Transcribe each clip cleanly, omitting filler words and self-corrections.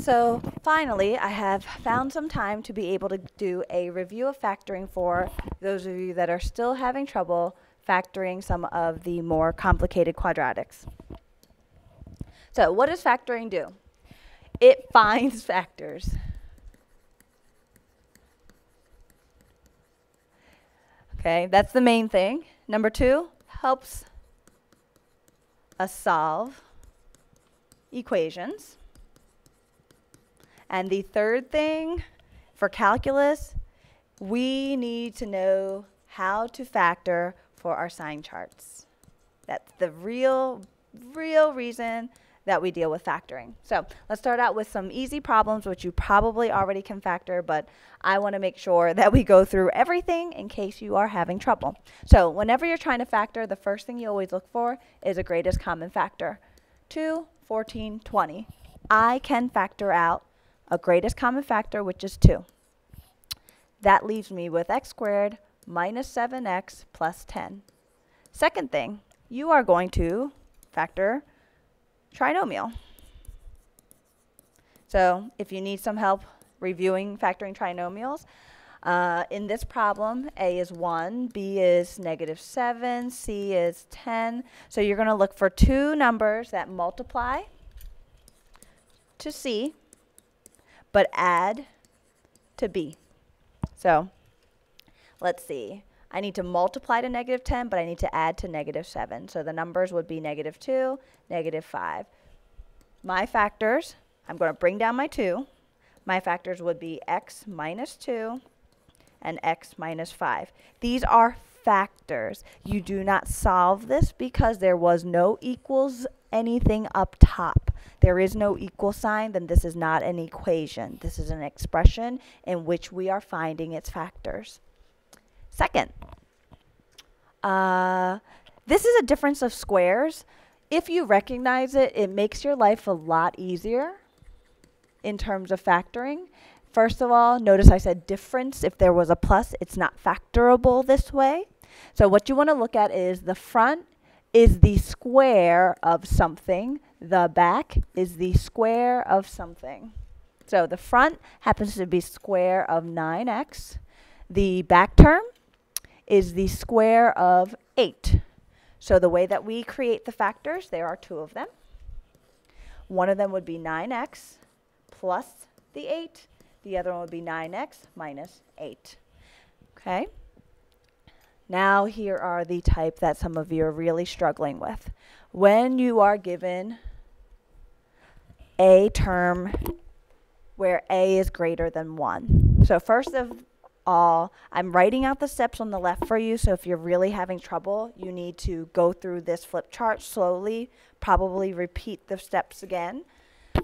So finally, I have found some time to be able to do a review of factoring for those of you that are still having trouble factoring some of the more complicated quadratics. So what does factoring do? It finds factors. Okay, that's the main thing. Number two, helps us solve equations. And the third thing, for calculus, we need to know how to factor for our sign charts. That's the real reason that we deal with factoring. So let's start out with some easy problems, which you probably already can factor, but I want to make sure that we go through everything in case you are having trouble. So whenever you're trying to factor, the first thing you always look for is a greatest common factor. 2, 14, 20. I can factor out a greatest common factor, which is 2. That leaves me with x squared minus 7x plus 10. Second thing, you are going to factor trinomial. So if you need some help reviewing factoring trinomials, in this problem, a is 1, b is -7, c is 10. So you're going to look for two numbers that multiply to c, but add to b. So let's see. I need to multiply to -10, but I need to add to -7. So the numbers would be -2, -5. My factors, I'm going to bring down my 2. My factors would be x minus 2 and x minus 5. These are factors. You do not solve this because there was no equals anything up top. There is no equal sign, then this is not an equation. This is an expression in which we are finding its factors. Second, this is a difference of squares. If you recognize it, it makes your life a lot easier in terms of factoring. First of all, notice I said difference. If there was a plus, it's not factorable this way. So what you want to look at is the front is the square of something. The back is the square of something. So the front happens to be square of 9x. The back term is the square of 8. So the way that we create the factors, there are two of them. One of them would be 9x plus the 8. The other one would be 9x minus 8. Okay? Now here are the type that some of you are really struggling with. When you are given a term where a is greater than 1. So first of all, I'm writing out the steps on the left for you, so if you're really having trouble, you need to go through this flip chart slowly, probably repeat the steps again.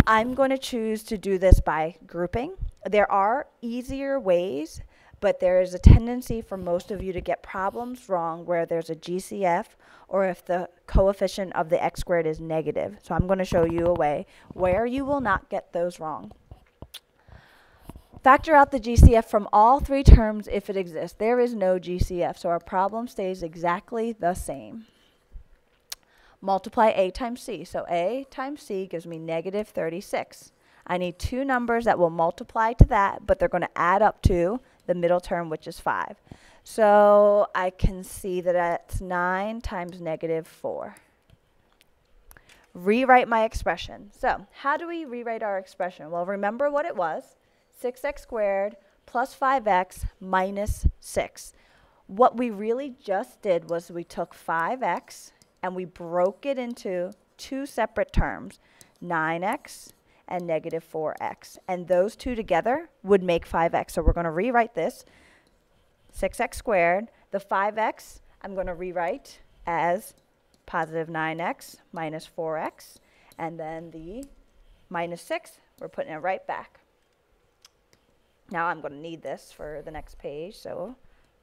I'm going to choose to do this by grouping. There are easier ways, but there is a tendency for most of you to get problems wrong where there's a GCF or if the coefficient of the x squared is negative. So I'm going to show you a way where you will not get those wrong. Factor out the GCF from all three terms if it exists. There is no GCF, so our problem stays exactly the same. Multiply a times c. So a times c gives me -36. I need two numbers that will multiply to that, but they're going to add up to the middle term, which is 5. So I can see that that's 9 times -4. Rewrite my expression. So how do we rewrite our expression? Well, remember what it was. 6x squared plus 5x minus 6. What we really just did was we took 5x and we broke it into two separate terms, 9x and -4x. And those two together would make 5x. So we're going to rewrite this, 6x squared. The 5x I'm going to rewrite as positive 9x minus 4x. And then the minus 6, we're putting it right back. Now I'm going to need this for the next page, so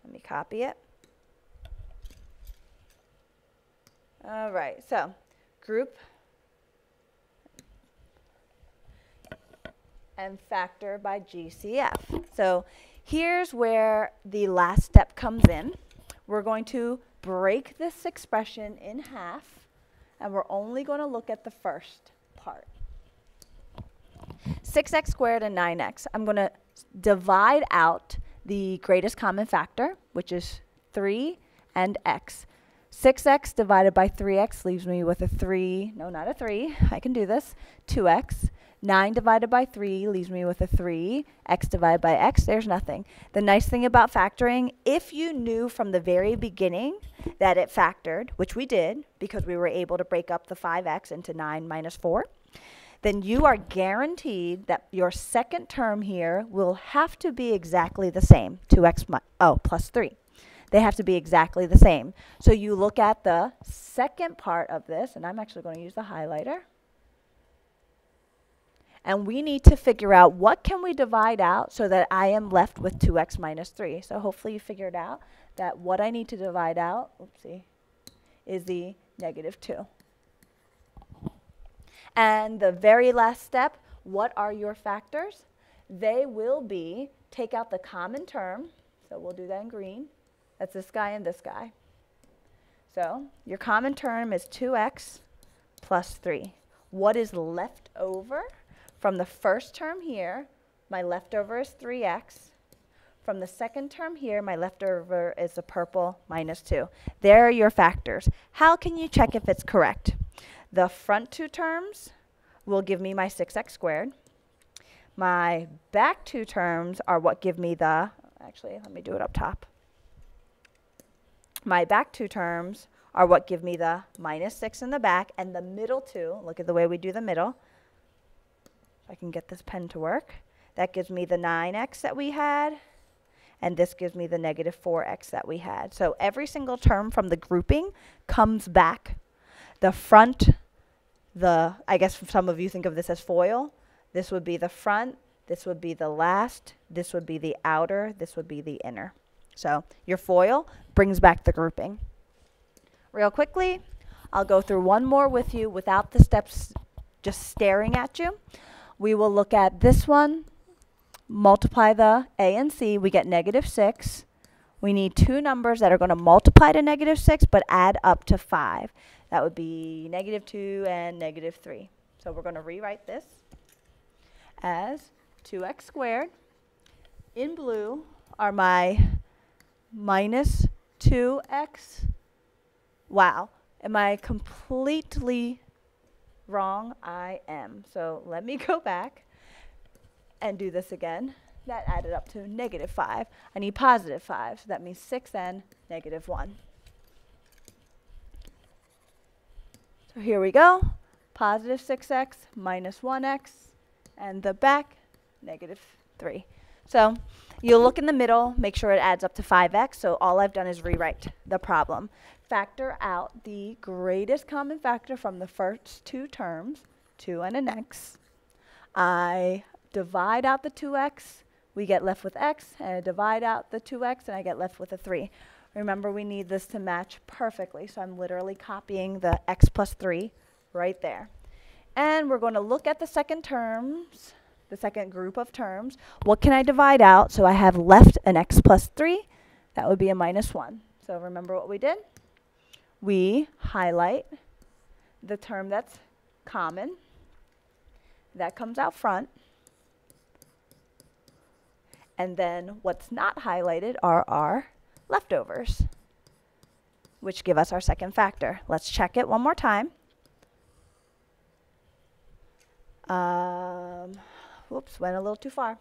let me copy it. All right, so group and factor by GCF. So here's where the last step comes in. We're going to break this expression in half, and we're only going to look at the first part. 6x squared and 9x. I'm going to divide out the greatest common factor, which is 3 and x. 6x divided by 3x leaves me with a 3, no, not a 3, I can do this, 2x. 9 divided by 3 leaves me with a 3. X divided by x, there's nothing. The nice thing about factoring, if you knew from the very beginning that it factored, which we did because we were able to break up the 5x into 9 minus 4, then you are guaranteed that your second term here will have to be exactly the same, 2x plus 3. They have to be exactly the same. So you look at the second part of this, and I'm actually going to use the highlighter. And we need to figure out what can we divide out so that I am left with 2x minus 3. So hopefully you figured out that what I need to divide out, oopsie, is the negative 2. And the very last step, what are your factors? They will be, take out the common term, so we'll do that in green. That's this guy and this guy. So your common term is 2x plus 3. What is left over? From the first term here, my leftover is 3x. From the second term here, my leftover is the purple minus 2. There are your factors. How can you check if it's correct? The front two terms will give me my 6x squared. My back two terms are what give me the, actually, let me do it up top. My back two terms are what give me the minus 6 in the back, and the middle two, look at the way we do the middle. I can get this pen to work. That gives me the 9x that we had, and this gives me the negative 4x that we had. So every single term from the grouping comes back. The front, I guess some of you think of this as FOIL. This would be the front, this would be the last, this would be the outer, this would be the inner. So your FOIL brings back the grouping. Real quickly, I'll go through one more with you without the steps just staring at you. We will look at this one, multiply the a and c, we get negative 6. We need two numbers that are going to multiply to negative 6 but add up to 5. That would be negative 2 and negative 3. So we're going to rewrite this as 2x squared. In blue are my minus 2x. Wow, am I completely wrong? I am. So let me go back and do this again. That added up to negative 5. I need positive 5, so that means 6 and negative 1. So here we go. Positive 6x minus 1x, and the back, negative 3. So you'll look in the middle, make sure it adds up to 5x. So all I've done is rewrite the problem. Factor out the greatest common factor from the first two terms, 2 and an x. I divide out the 2x, we get left with x, and I divide out the 2x, and I get left with a 3. Remember, we need this to match perfectly, so I'm literally copying the x plus 3 right there. And we're going to look at the second terms, the second group of terms. What can I divide out? So I have left an x plus 3. That would be a minus 1. So remember what we did? We highlight the term that's common. That comes out front. And then what's not highlighted are our leftovers, which give us our second factor. Let's check it one more time. Whoops, went a little too far.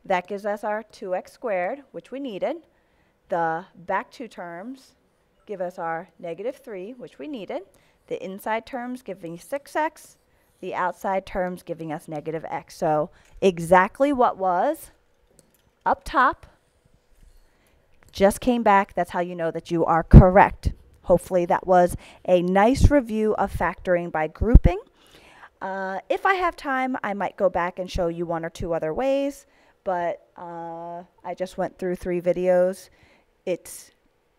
That gives us our 2x squared, which we needed. The back two terms give us our negative 3, which we needed. The inside terms giving 6x. The outside terms giving us negative x. So exactly what was up top just came back. That's how you know that you are correct. Hopefully that was a nice review of factoring by grouping. If I have time, I might go back and show you one or two other ways, but I just went through 3 videos. It's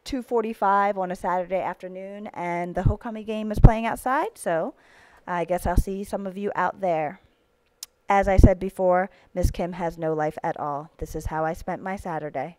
2:45 on a Saturday afternoon, and the Hokami game is playing outside, so I guess I'll see some of you out there. As I said before, Miss Kim has no life at all. This is how I spent my Saturday.